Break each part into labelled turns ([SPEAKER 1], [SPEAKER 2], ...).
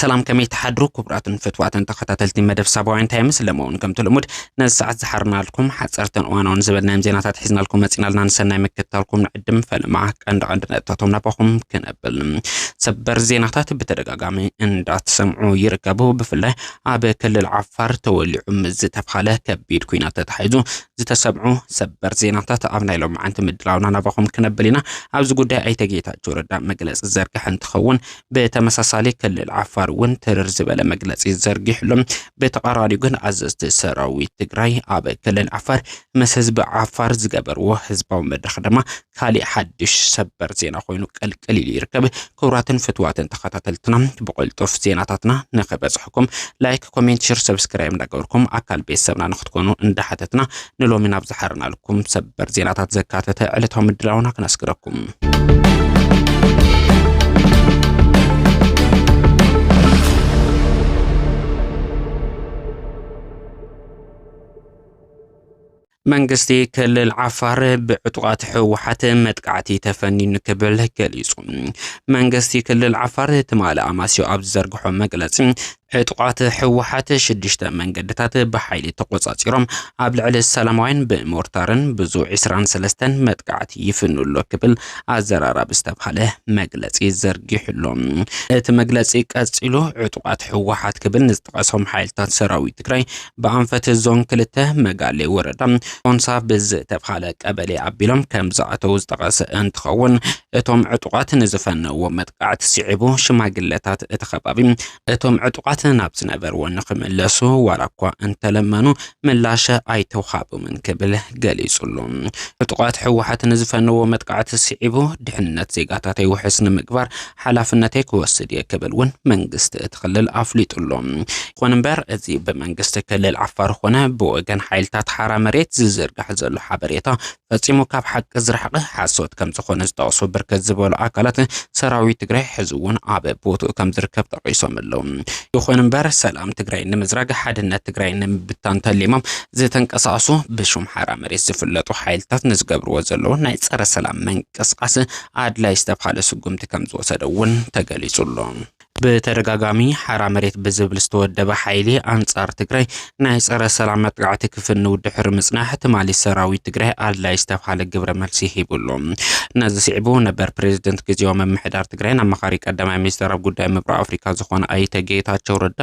[SPEAKER 1] سلام كمي تحدرو كبراتن فتواتن تخطاتلتي مدف سابوين تايمس لمون كم تلمود ناس ساعات زحرنا لكم حصرتن وانا نزبلنا مزيناتات حزنا لكم مصينا لنا نسنا مكتالكم نقدم فلمعك عندنا نقطتهم نباكم كنقبل سبر زيناتات بتدغاغامي اندات سمعوا يركبوا بفله ابي كل العفار تولعوا مزتفخاله كبيد كوينات تحيزو زتسبعوا سبر زيناتات ابنا لهم انت مدلاونا نباكم كنقبلنا ابز غداي اي تگيتاچو ردا مجلس زرقح انتخون بتمساسالي كل العفار وانترر زباله مجلس يزرقح لهم بتقراري كن عززت سراوي تግራይ اب كلن عفار مس حزب عفار زغبرو حزباو مدرخ دما خالي حدش سبر زينا خوينو قلقليل يركب كوراتن فتواتن تخاتلتنا بقلطف زيناتاتنا نخبصحكم لايك كومنت شير سبسكرايب ندغوركم اكل بيسبنا نختكونو اندحتتنا نلومنا بزحرنا لكم سبر زيناتات زكاتته علتهم دلاونا كنسكركم منغستي كل العفار بعطقات حوحات متقعتي تفنين كبل كليصو منغستي كل العفار تمال اماسيو اب زرغحو مقلص عطقات حوحات شدشت منقدتات بحيلي تقوصاصيروم اب لعل السلاموين بمورتارن بزو 23 متقعتي يفنولو كبل ازرارا بستبخاله مقلص يزرغحلوم ات مقلص يقصيلو عطقات حوحات كبل نزطقسهم حيلتات سراوي تግራይ بانفت زون كلته مقالي وردا كونسا بز تبخاله قبلي ابيلوم كمزاتو زطقس انتخون اتوم عطقات نزفنو متقعت سيعبو شماغلتات اتخبابي اتوم عطقات نابس نبر ونخملسو وراكوا انت لمنو ملاشة اي توخابو من كبل قليصلو عطقات حوحات نزفنو متقعت سيعبو دحنت زيقاتاتي وحسن مقبار حلافنتي كوسد يكبل ون منغست اتخلل افليطلو خوننبر ازي بمنغست كلل عفار خونه بوغن حيلتات حرا مريت زرقح زلو حبريتا فصيمو كاب حق زرحقه حاسوت كم زخون زتاوسو بركت زبولو اكالات سراوي تግራይ حزون اب بوتو كم زركب تقيسوم اللو يخوننبر سلام تግራይ نمزراق حدنت تግራይ نمبتان تليمام زتنقصاصو بشوم حرا مريت زفلطو حيلتات نزغبرو زلو ناي صره سلام منقصقاس ادلاي استبخاله سغمت كم زوسدون تگليصلو بترغاغامي حرا مريت بزبل استودب حيلي انصار تግራይ ناي صره سلام متقعت كفن ودحر مصناح تمالي سراوي تግራይ ادلاي استبخاله ግብረ መልሲ ሂቡሎ ناز سيعبو نبر بريزيدنت كزيو ممحدار تግራይ نمخاري قدما ميستر ጉዳይ ምብራቅ አፍሪካ ዝኾነ አይተ ጌታቸው ረዳ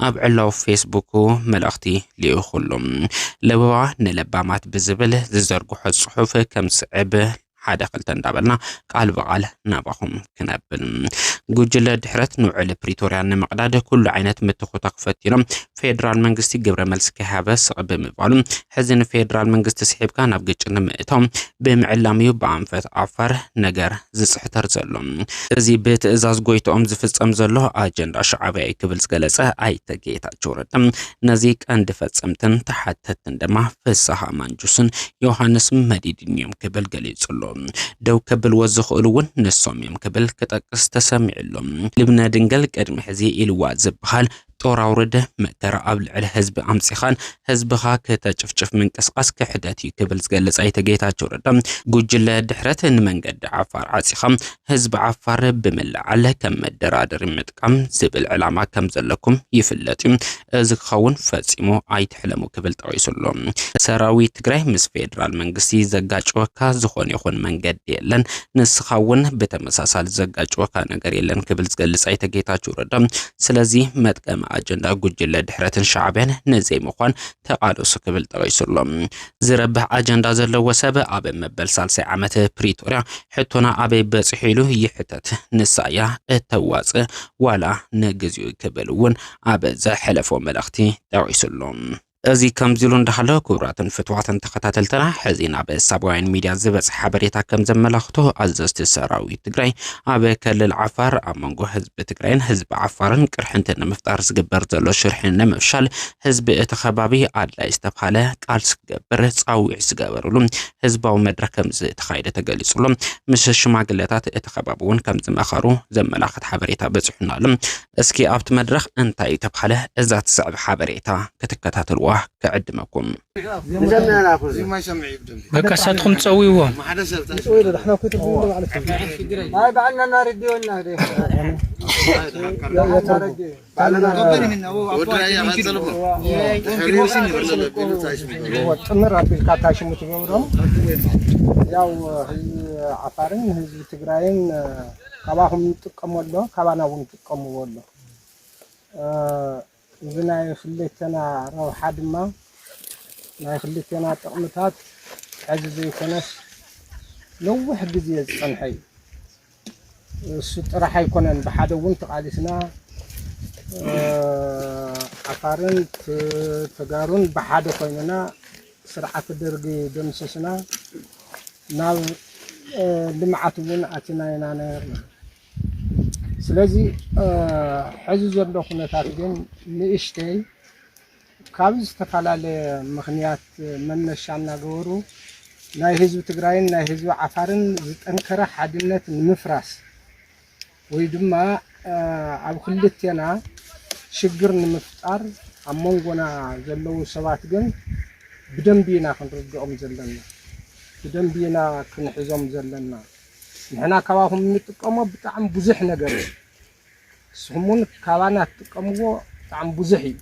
[SPEAKER 1] ኣብ ዕላው ፌስቡክ መልእኽቲ ሊእኹሎም ለበዋ ነለባማት ብዝብል ዝዘርግሑ ጽሑፍ ከም ስዕብ حدا خلتن دابلنا قال بقال نابخم كنبن ጉጅለ ድሕረት ንውዕል ፕሪቶሪያ ንመቅዳደ ኩሉ ዓይነት ምትኹታ ክፈቲኖም ፌደራል መንግስቲ ግብረ መልስ ከሃበስ ብምባሉ ሕዝን ፌደራል መንግስቲ ስሒብካ ናብ ግጭት ንምእቶም ብምዕላምዩ በአንፈት አፋር ነገር ዝጽሕተር ዘሎ እዚ ብትእዛዝ ጎይቶም ዝፍጸም ዘሎ አጀንዳ ሻዕቢያ ክብል ዝገለጸ አይተጌታቸው ረዳ ነዚ ቀንዲ ፈጸምትን ተሓተትን ደማ ፍሳሃ ማንጁስን ዮሐንስ መዲድኒዮም ክብል ገሊጽሎ ደው ከብል ወዝኽእሉውን ንሶም እዮም ክብል ከጠቅስ ተሰሚዕ لبنا دنقل قدم حزي إلوا زبخال طورا ورده مقدر قبل على حزب امسخان حزبها كتجفجف من قسقس كحداتي كبل زغلص ايتگيتاچو ردم ጉጅለ ድሕረት ንመንገድ ዓፋር ዓጺኸም ህዝብ ዓፋር ብምልዓለ ከም መደራደር ምጥቃም ዝብል ዕላማ ከም ዘለኩም ይፍለጥ እዚ ክኸውን ፈጺሞ ኣይትሕለሙ ክብል ጠቂሱሎ ሰራዊት ትግራይ ምስ ፌደራል መንግስቲ ዘጋጭወካ ዝኾነ ይኹን መንገድ የለን ንስኻውን በተመሳሳል ዘጋጭወካ ነገር የለን ክብል ዝገልጽ አይተጌታچو ردم ስለዚ መጥቀም አጀንዳ ጉጅለ ድሕረትን ሻዕቢያን ነዘይ መኳን ተቃለሱ ክብል ጠቂሱሎም ዝረብሕ አጀንዳ ዘለዎ ሰብ ኣብ መበል ሳልሳይ ዓመት ፕሪቶሪያ ሕቶና ኣበይ በጽሒሉ ይሕተት ንሳያ እተዋጽ ዋላ ነግዚኡ ክብልውን ኣብ ዘሕለፎ መልእኽቲ ጠቂሱሎም እዚ ከም ዝሉ እንዳሃለ ኩብራትን ፍትዋትን ተኸታተልተና ሕዚና በሳባውያን ሚድያ ዝበጽሕ ሓበሬታ ከም ዘመላኽቶ ኣዘዝቲ ሰራዊት ትግራይ ኣብ ክልል ዓፋር ኣብ መንጎ ህዝቢ ትግራይን ህዝቢ ዓፋርን ቅርሕንትን ንምፍጣር ዝግበር ዘሎ ሽርሕን ንምፍሻል ህዝቢ እቲ ከባቢ ኣድላይ ዝተብሃለ ቃል ዝገብር ጻዊዕ ዝገበርሉ ህዝባዊ መድረክ ከም ዝተኻየደ ተገሊጹሉ ምስ ሽማግለታት እቲ ከባቢ እውን ከም ዝመኸሩ ዘመላኽት ሓበሬታ በጽሑናሉ እስኪ ኣብቲ መድረክ እንታይ ተብሃለ እዛ ትስዕብ ሓበሬታ ክትከታተልዋ بواه كعدمكم
[SPEAKER 2] ما سمعي
[SPEAKER 3] بكساتكم تسويوه
[SPEAKER 2] ما حدا سبت
[SPEAKER 4] احنا كنت بنقول على هاي بعنا نردي ولا
[SPEAKER 2] بعلنا من ودرا
[SPEAKER 4] هو تمر بالكاتاش متبورم ያው አፋርን ህዝብ ትግራይን ከባሁም ጥቅሞሎ ከባናውን ጥቅሞሎ ዝናይ ፍለተና ረውሓ ድማ ናይ ፍለተና ጥቅምታት ሕዚ ዘይኮነስ ነውሕ ግዜ ዝፀንሐይ እሱ ጥራሕ ኣይኮነን ብሓደ እውን ተቃሊስና አፋርን ተጋሩን ብሓደ ኮይነና ስርዓት ደርጊ ደምስስና ናብ ልምዓት እውን ኣትናይና ነርና ስለዚህ ሕዚ ዘሎ ኩነታት ግን ንእሽተይ ካብ ዝተፈላለዩ ምኽንያት መነሻ እናገበሩ ናይ ህዝቢ ትግራይን ናይ ህዝቢ ዓፋርን ዝጠንከረ ሓድነት ንምፍራስ ወይ ድማ ኣብ ክልቴና ሽግር ንምፍጣር ኣብ መንጎና ዘለው ሰባት ግን ብደንቢና ክንርግኦም ዘለና بدنبينا كنحزم زلنا نحنا كواهم نتقمو بطعم بزح ነገር سمون كوانا تقمو طعم بزحي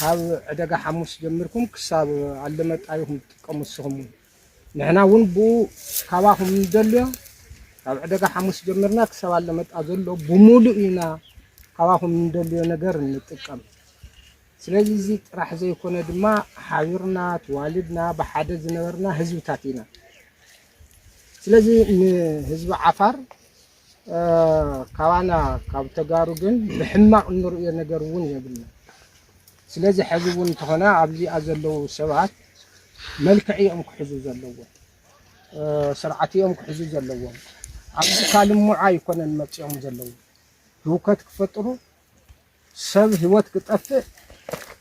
[SPEAKER 4] ካብ ዕደጋ ሓሙስ ጀምርኩም ክሳብ ዓለመት አይሁም ተቀሙ ሰሙ نحنا ውን ቡ ካባሁም እንደልዮ ካብ ዕደጋ ሓሙስ ጀምርና ክሳብ ዓለመት አዘሎ ብሙሉኢና ካባሁም እንደልዮ ነገር እንጥቀም ስለዚህ እዚ ጥራሕ ዘይኮነ ድማ ሓቢርና ተዋልድና በሓደ ዝነበርና ህዝብታት ኢና ስለዚህ ህዝብ ዓፋር ካባና ካብ ተጋሩ ግን ብሕማቅ ንርኡ ነገር እውን የብልና ስለዚህ ሕዝቡን ተኾነ ኣብዚ ኣዘለው ሰባት መልክዕዮም ክሕዙ ዘለዎ ስርዓትዮም ክሕዙ ዘለዎ ኣብዚ ካልሙዓ ይኮነን መጽኦም ዘለዎ ህውከት ክፈጥሩ ሰብ ህይወት ክጠፍእ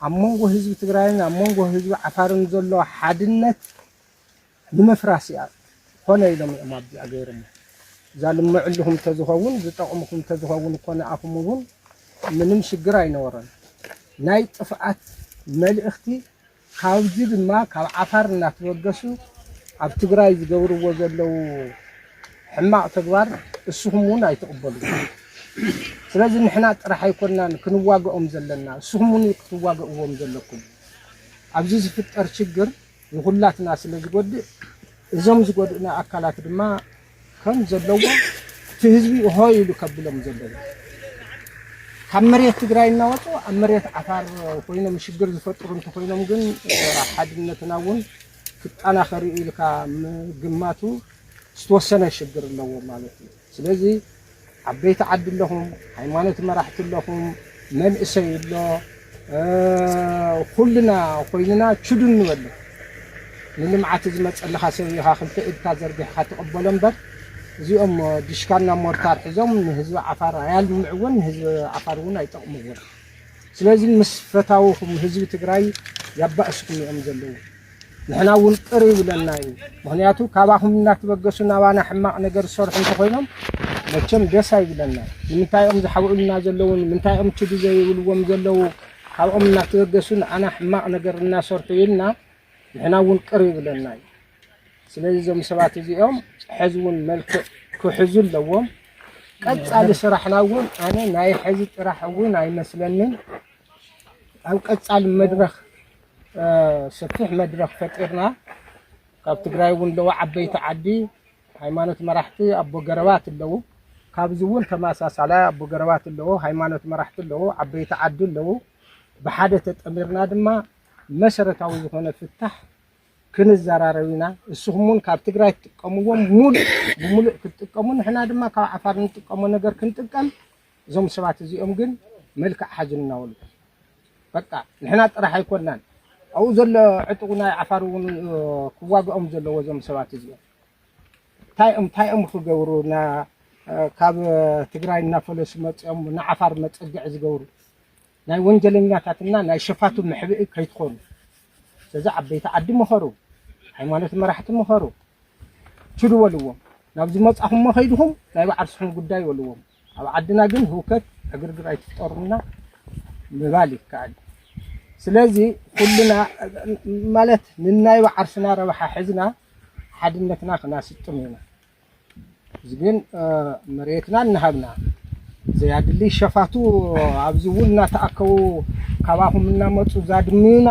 [SPEAKER 4] አሞንጎ ህዝብ ትግራይና አሞንጎ ህዝብ ዓፋርን ዘሎ ሓድነት ንምፍራስ ያ ሆነ ኢሎም ማብዚ አገይሮም ዛልምዕልሁም ተዝኸውን ዝጠቅሙኩም ተዝኸውን ኮነ አፉሙን ምንም ሽግር አይኖረን ናይ ጥፍአት መልእኽቲ ካብዚ ድማ ካብ ዓፋር እናተወገሱ ኣብ ትግራይ ዝገብርዎ ዘለው ሕማቅ ተግባር እሱሁሙን አይተቀበሉ ስለዚህ ንሕና ጥራሕ አይኮናን ክንዋገኦም ዘለና እሱሁሙን ክትዋገኦም ዘለኩም ኣብዚ ዝፍጠር ችግር ንሁላትና ስለዝጎድእ እዞም ዝጎድእና አካላት ድማ ከም ዘለዎ ህዝቢ ሆይ ኢሉ ከብሎም ዘለዎ ካብ መሬት ትግራይ እናወጡ ኣብ መሬት ዓፋር ኮይኖም ሽግር ዝፈጥሩ እንትኮይኖም ግን ሓድነትና እውን ክጣናኸሪ ኢልካ ግማቱ ዝተወሰነ ሽግር ኣለዎ ማለት እዩ ስለዚህ عبيت عد لهم حيوانات مرحت لهم من اسي له كلنا خوينا تشدن ولا من معتز مصلخ سويها خلت ادتا زربح تقبلن بر زيهم دشكانا مورتار حزم هزب عفار عيال معون هزب عفارون يطقمون ስለዚህ መስፈታውም ህዝብ ትግራይ ያባእስኩም ያምዘለው نحنا ون قريب لنا ምክንያቱ ካባሁም እናተበገሱና ባና ሕማቅ ነገር ሰርሑ እንተኮይኖም መቸም ደስ አይብለና ምንታይኦም ዝሐውልና ዘለውን ምንታይኦም ትዱ ዘይብልዎም ዘለው ካብኦም እናተበገሱን አና ሕማቅ ነገር እናሰርሑ ይልና نحنا ውን قريب لنا ስለዚህ ዞም ሰባት እዚኦም ሕዝቡን መልክዕ ክሕዙ ኣለዎም ቀጻሊ ስራሕና ውን አነ ናይ ሕዚ ጥራሕ ውን አይመስለንን ኣብ ቀጻሊ መድረኽ ሰፊሕ መድረኽ ፈጢርና ካብ ትግራይ ውን ለው ዓበይቲ ዓዲ ሃይማኖት መራሕቲ ኣቦ ገረባት ኣለው ካብዚ ውን ተማሳሳላ ኣቦ ገረባት ኣለው ሃይማኖት መራሕቲ ኣለው ዓበይቲ ዓዲ ኣለው ብሓደ ተጠሚርና ድማ መሰረታዊ ዝኾነ ፍታሕ ክንዘራረብና እሱሁሙን ካብ ትግራይ ተጥቀምዎም ሙሉእ ክትጥቀሙ ንሕና ድማ ካብ ዓፋር ንጥቀሞ ነገር ክንጥቀም እዞም ሰባት እዚኦም ግን መልክዕ ሓዝና ወሉ በቃ ንሕና ጥራሕ ኣይኮናን او زل عطقنا عفارون كواغኦም ዘለዎ ዞም ሰባት እዚኦም ታይኦም ክገብሩና ካብ ትግራይ እናፈለሱ መጽኦም ንዓፋር መጽግዕ ዝገብሩ ናይ ወንጀለኛታትና ናይ ሸፋቱ ምሕብእ ከይትኾኑ ስለዚህ ዓበይቲ ዓዲ መኸሩ ሃይማኖት መራሕቲ መኸሩ ትድወልዎም ናብ ዝመጻኹም መኸይድኩም ናይ ባዕርስኩም ጉዳይ ወልዎም ኣብ ዓድና ግን ህውከት እግርግር ኣይትጠሩና ምባል ይካኣል ስለዚህ ኩልና ማለት ንናይ ባዓርስና ረባሓ ሕዝና ሓድነትና ክናስጥም ኢና ዝግን መሬትና ንሃብና ዘያድሊ ሸፋቱ ኣብዚ እውን እናተኣከቡ ካባኹም እናመፁ ዛድምና